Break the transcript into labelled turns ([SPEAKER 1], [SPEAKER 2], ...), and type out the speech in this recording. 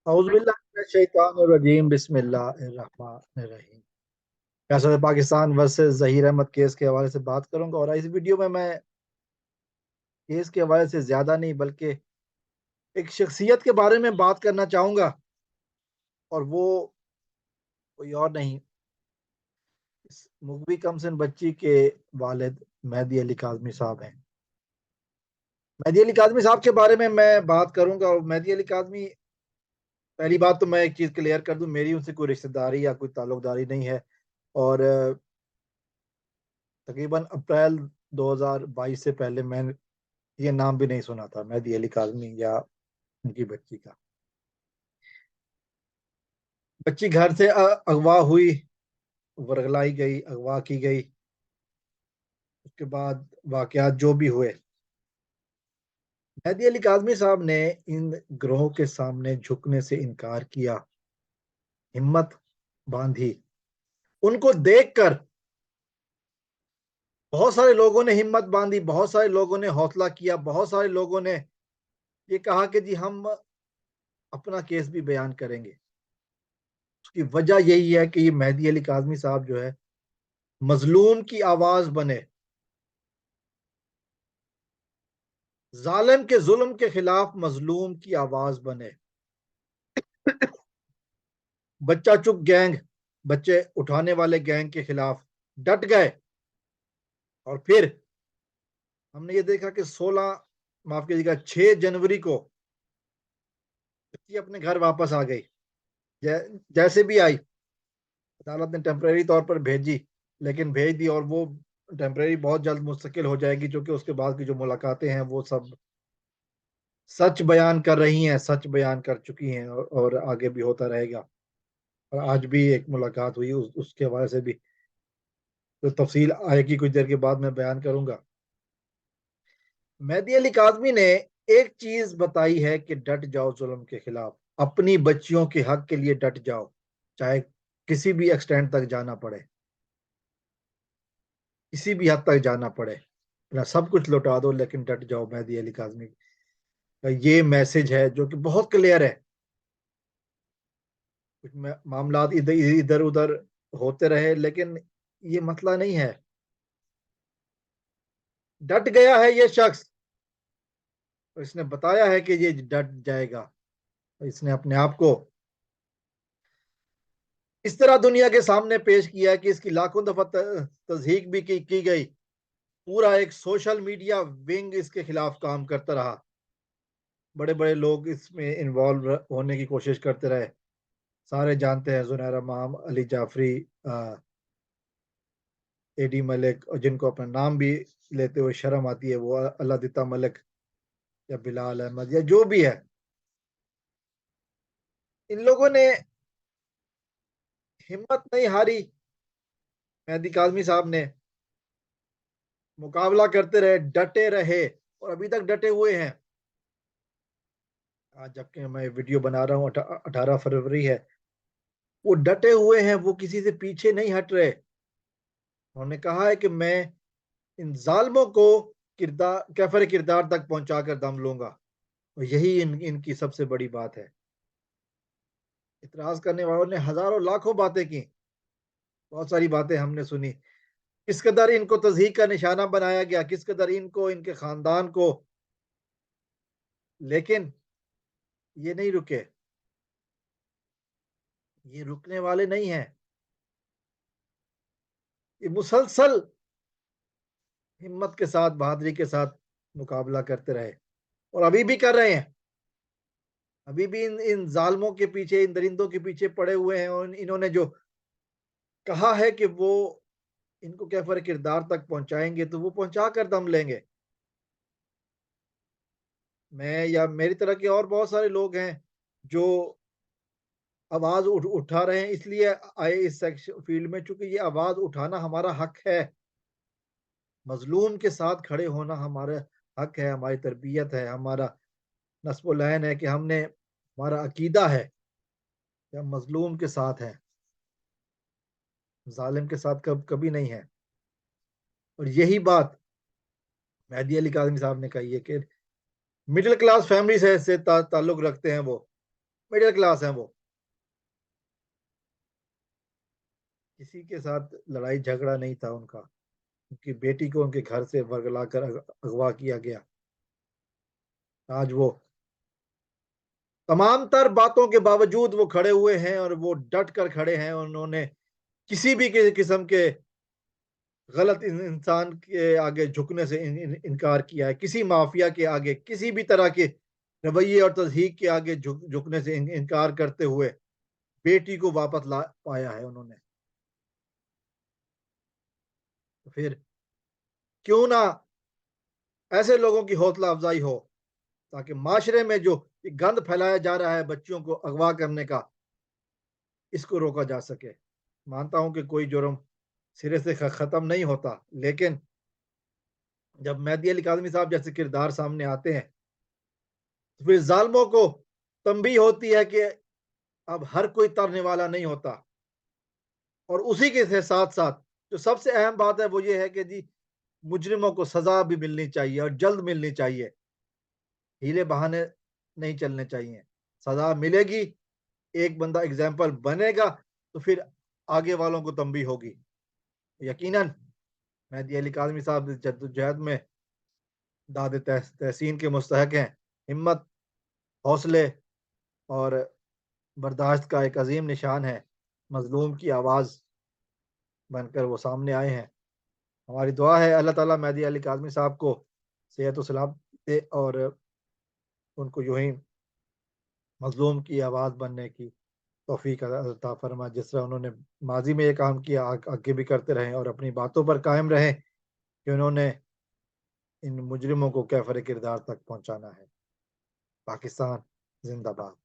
[SPEAKER 1] औज़ुबिल्लाहिमिनश्शैतानिर्रजीम बिस्मिल्लाहिर्रहमानिर्रहीम। Faisal Pakistan versus Zaheer Ahmad case के हवाले से बात करूंगा, और इस वीडियो में मैं केस के हवाले से ज्यादा नहीं बल्कि एक शख्सियत के बारे में बात करना चाहूंगा, और वो कोई और नहीं, इस मुग़वी कमसिन बच्ची के वालिद मेहदी अली काज़मी साहब हैं। मेहदी अली काज़मी साहब के बारे में मैं बात करूंगा। और मेहदी अली काज़मी, पहली बात तो मैं एक चीज क्लियर कर दूं, मेरी उनसे कोई रिश्तेदारी या कोई ताल्लुकदारी नहीं है। और तकरीबन अप्रैल 2022 से पहले मैं ये नाम भी नहीं सुना था, मेहदी अली काज़मी या उनकी बच्ची का। बच्ची घर से अगवा हुई, वर्गलाई गई, अगवा की गई। उसके बाद वाकयात जो भी हुए, मेहदी अली काज़मी साहब ने इन ग्रोह के सामने झुकने से इनकार किया, हिम्मत बांधी। उनको देखकर बहुत सारे लोगों ने हिम्मत बांधी, बहुत सारे लोगों ने हौसला किया, बहुत सारे लोगों ने ये कहा कि जी हम अपना केस भी बयान करेंगे। उसकी वजह यही है कि ये मेहदी अली काज़मी साहब जो है, मजलूम की आवाज बने, जालिम के जुल्म के खिलाफ मजलूम की आवाज बने। बच्चा चुप गैंग, बच्चे उठाने वाले गैंग के खिलाफ डट गए। और फिर हमने ये देखा कि 16, माफ कीजिएगा, 6 जनवरी को बच्ची अपने घर वापस आ गई। जैसे भी आई, अदालत ने टेम्परेरी तौर पर भेजी, लेकिन भेज दी। और वो टेम्परेरी बहुत जल्द मुस्तकिल हो जाएगी, क्योंकि उसके बाद की जो मुलाकातें हैं वो सब सच बयान कर रही हैं, सच बयान कर चुकी हैं, और आगे भी होता रहेगा। और आज भी एक मुलाकात हुई, उसके हवाले से भी तो तफसील आएगी, कुछ देर के बाद मैं बयान करूंगा। मेहदी अली काज़मी ने एक चीज बताई है कि डट जाओ जुल्म के खिलाफ, अपनी बच्चियों के हक के लिए डट जाओ, चाहे किसी भी एक्सटेंट तक जाना पड़े, किसी भी हद तक जाना पड़े, अपना सब कुछ लौटा दो लेकिन डट जाओ। मेहदी अली काज़मी का ये मैसेज है जो कि बहुत क्लियर है। कुछ मामला इधर इधर उधर होते रहे, लेकिन ये मसला नहीं है। डट गया है ये शख्स, और इसने बताया है कि ये डट जाएगा। इसने अपने आप को इस तरह दुनिया के सामने पेश किया कि इसकी लाखों दफा तस्दीक भी की गई। पूरा एक सोशल मीडिया विंग इसके खिलाफ काम करता रहा, बड़े बड़े लोग इसमें इन्वॉल्व होने की कोशिश करते रहे। सारे जानते हैं, जुनैरा माम, अली जाफरी, एडी मलिक, और जिनको अपना नाम भी लेते हुए शर्म आती है, वो अल्लादिता मलिक या बिलाल अहमद या जो भी है। इन लोगों ने हिम्मत नहीं हारी। मेहदी काज़मी साहब ने मुकाबला करते रहे, डटे रहे, और अभी तक डटे हुए हैं। आज जबकि मैं वीडियो बना रहा हूँ, 18 फरवरी है, वो डटे हुए हैं, वो किसी से पीछे नहीं हट रहे। उन्होंने कहा है कि मैं इन जालिमों को किरदार कैफर किरदार तक पहुंचाकर दम लूंगा। और यही इनकी सबसे बड़ी बात है। इतराज करने वालों ने हजारों लाखों बातें की, बहुत सारी बातें हमने सुनी, किस कदर इनको तज़हीक का निशाना बनाया गया, किस कदर इनको, इनके खानदान को। लेकिन ये नहीं रुके, ये रुकने वाले नहीं हैं। ये मुसलसल हिम्मत के साथ, बहादुरी के साथ मुकाबला करते रहे, और अभी भी कर रहे हैं। अभी भी इन जालमों के पीछे, इन दरिंदों के पीछे पड़े हुए हैं। और इन्होंने जो कहा है कि वो इनको कैफर किरदार तक पहुंचाएंगे, तो वो पहुंचा कर दम लेंगे। मैं या मेरी तरह के और बहुत सारे लोग हैं जो आवाज उठा रहे हैं, इसलिए आए इस सेक्शन फील्ड में, चूंकि ये आवाज उठाना हमारा हक है। मजलूम के साथ खड़े होना हमारा हक है, हमारी तरबियत है, हमारा नस्बुलैन है कि हमने, हमारा अकीदा है कि हम मजलूम के साथ हैं, जालिम के साथ कभी नहीं है। और यही बात मेहदी अली काज़मी साहब ने कही है कि मिडिल क्लास फैमिली से ताल्लुक रखते हैं वो, मिडिल क्लास हैं वो, किसी के साथ लड़ाई झगड़ा नहीं था उनका, उनकी बेटी को उनके घर से वर्गला कर अगवा किया गया। आज वो तमाम तर बातों के बावजूद वो खड़े हुए हैं और वो डट कर खड़े हैं। उन्होंने किसी भी किस्म के गलत इंसान के आगे झुकने से इनकार किया है, किसी माफिया के आगे, किसी भी तरह के रवैये और तजहीक के आगे झुकने से इनकार करते हुए बेटी को वापस ला पाया है उन्होंने। तो फिर क्यों ना ऐसे लोगों की हौसला अफजाई हो, ताकि माशरे में जो गंद फैलाया जा रहा है बच्चियों को अगवा करने का, इसको रोका जा सके। मानता हूं कि कोई जुर्म सिरे से खत्म नहीं होता, लेकिन जब मेहदी अली काज़मी साहब जैसे किरदार सामने आते हैं तो फिर जालिमों को तंबीह होती है कि अब हर कोई तरने वाला नहीं होता। और उसी के साथ साथ जो सबसे अहम बात है वो ये है कि जी मुजरिमों को सजा भी मिलनी चाहिए और जल्द मिलनी चाहिए, हीले बहाने नहीं चलने चाहिए। सजा मिलेगी, एक बंदा एग्जाम्पल बनेगा, तो फिर आगे वालों को तंबीह होगी। यकीनन मेहदी अली काज़मी साहब जद्दोजहद में दाद तहसीन के मुस्तहक हैं। हिम्मत, हौसले और बर्दाश्त का एक अजीम निशान है। मजलूम की आवाज़ बनकर वो सामने आए हैं। हमारी दुआ है अल्लाह ताला मेहदी अली काज़मी साहब को सेहत व सलामत दे और उनको यूं ही मजलूम की आवाज़ बनने की तौफीक अता फरमाए। जिस तरह उन्होंने माजी में ये काम किया, आगे भी करते रहें और अपनी बातों पर कायम रहें कि उन्होंने इन मुजरिमों को कैफर किरदार तक पहुंचाना है। पाकिस्तान जिंदाबाद।